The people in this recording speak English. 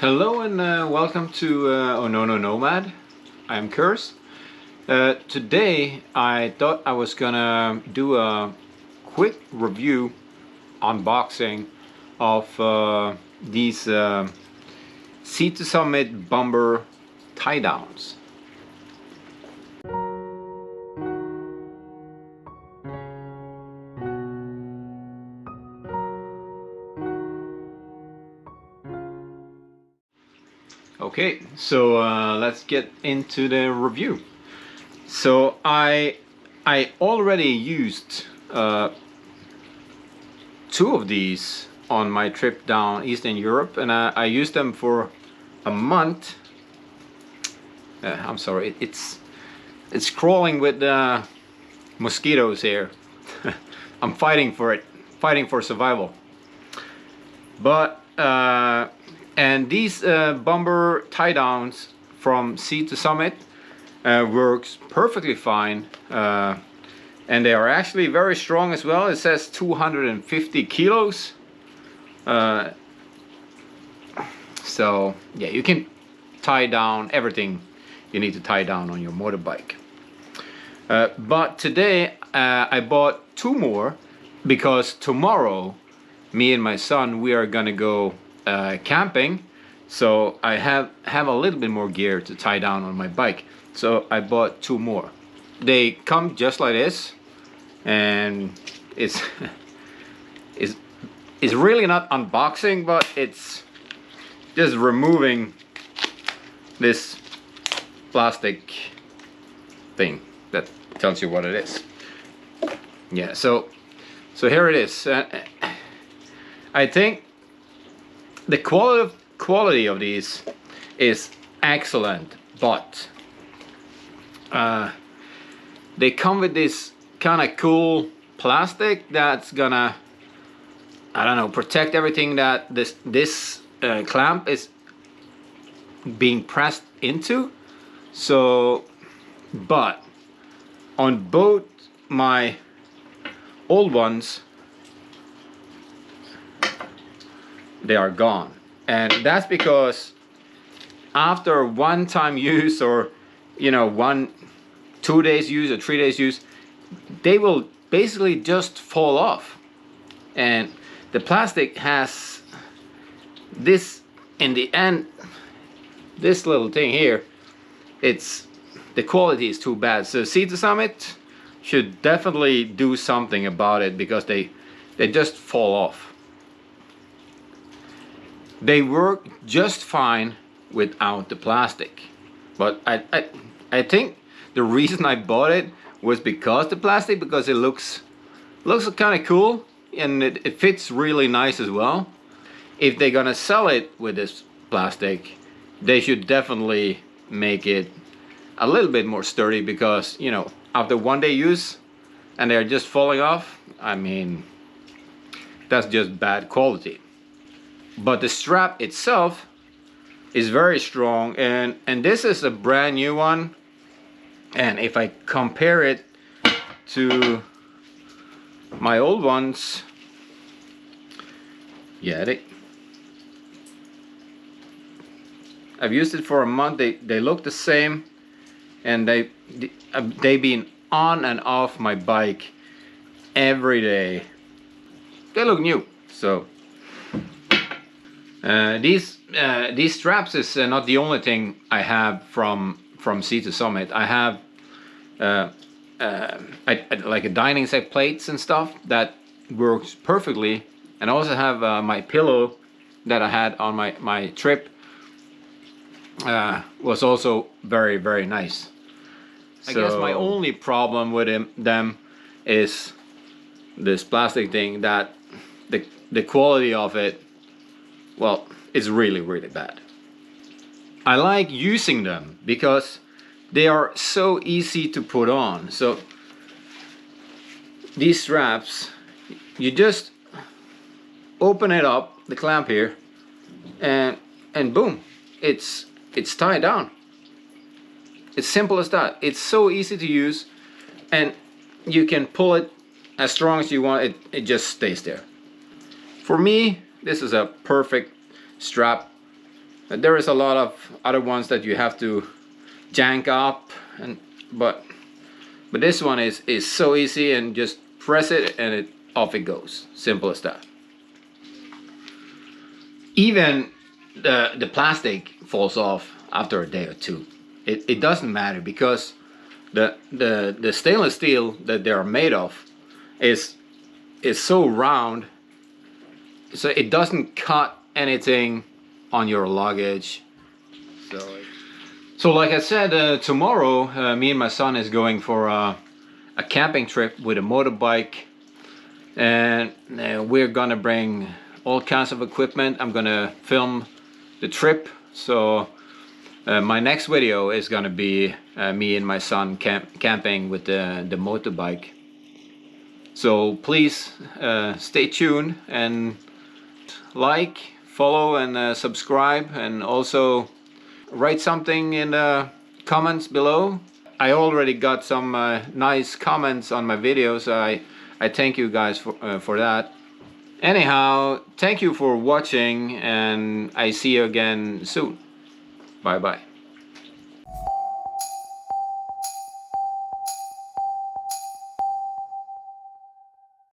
Hello and welcome to Onono Nomad. I'm Kurs. Today I thought I was gonna do a quick review, unboxing of these Sea to Summit Bomber tie downs. Okay, so let's get into the review. So I already used two of these on my trip down Eastern Europe, and I used them for a month. I'm sorry, it's crawling with mosquitoes here. I'm fighting for it, fighting for survival. But and these Bomber tie downs from Sea to Summit works perfectly fine, and they are actually very strong as well. It says 250 kilos. So yeah, you can tie down everything you need to tie down on your motorbike. But today I bought two more because tomorrow me and my son, we are gonna go camping, so I have a little bit more gear to tie down on my bike. So I bought two more. They come just like this, and it's it's really not unboxing, but it's just removing this plastic thing that tells you what it is. Yeah, so here it is. I think the quality of these is excellent, but they come with this kind of cool plastic that's gonna, I don't know, protect everything that this clamp is being pressed into. So, but on both my old ones, they are gone, and that's because after one time use, or 2 days use or 3 days use, they will basically just fall off. And the plastic has this in the end, this little thing here, the quality is too bad. So Sea to Summit should definitely do something about it, because they just fall off. They work just fine without the plastic, but I think the reason I bought it was because the plastic, because it looks kind of cool, and it fits really nice as well. If they're gonna sell it with this plastic, they should definitely make it a little bit more sturdy, because after 1 day use and they're just falling off, I mean, that's just bad quality. But the strap itself is very strong, and this is a brand new one. And if I compare it to my old ones, yeah, I've used it for a month. They look the same, and they've been on and off my bike every day. They look new. So these straps is not the only thing I have from Sea to Summit. I have like a dining set plates and stuff that works perfectly, and I also have my pillow that I had on my trip, was also very, very nice. I guess my only problem with them is this plastic thing, that the quality of it, well, it's really, really bad. I like using them because they are so easy to put on. So these straps, you just open it up, the clamp here, and boom, it's tied down. It's simple as that. It's so easy to use, and you can pull it as strong as you want. It just stays there. For me, this is a perfect strap There is a lot of other ones that you have to jank up, and but this one is so easy, and just press it and off it goes. Simple as that. Even the plastic falls off after a day or two. It doesn't matter, because the stainless steel that they are made of is so round, so it doesn't cut anything on your luggage. So like I said, tomorrow me and my son is going for a camping trip with a motorbike, and we're gonna bring all kinds of equipment. I'm gonna film the trip, so my next video is gonna be me and my son camping with the motorbike. So please stay tuned and like, follow, and subscribe, and also write something in the comments below. I already got some nice comments on my videos. I thank you guys for that. Anyhow, thank you for watching, and I see you again soon. Bye bye.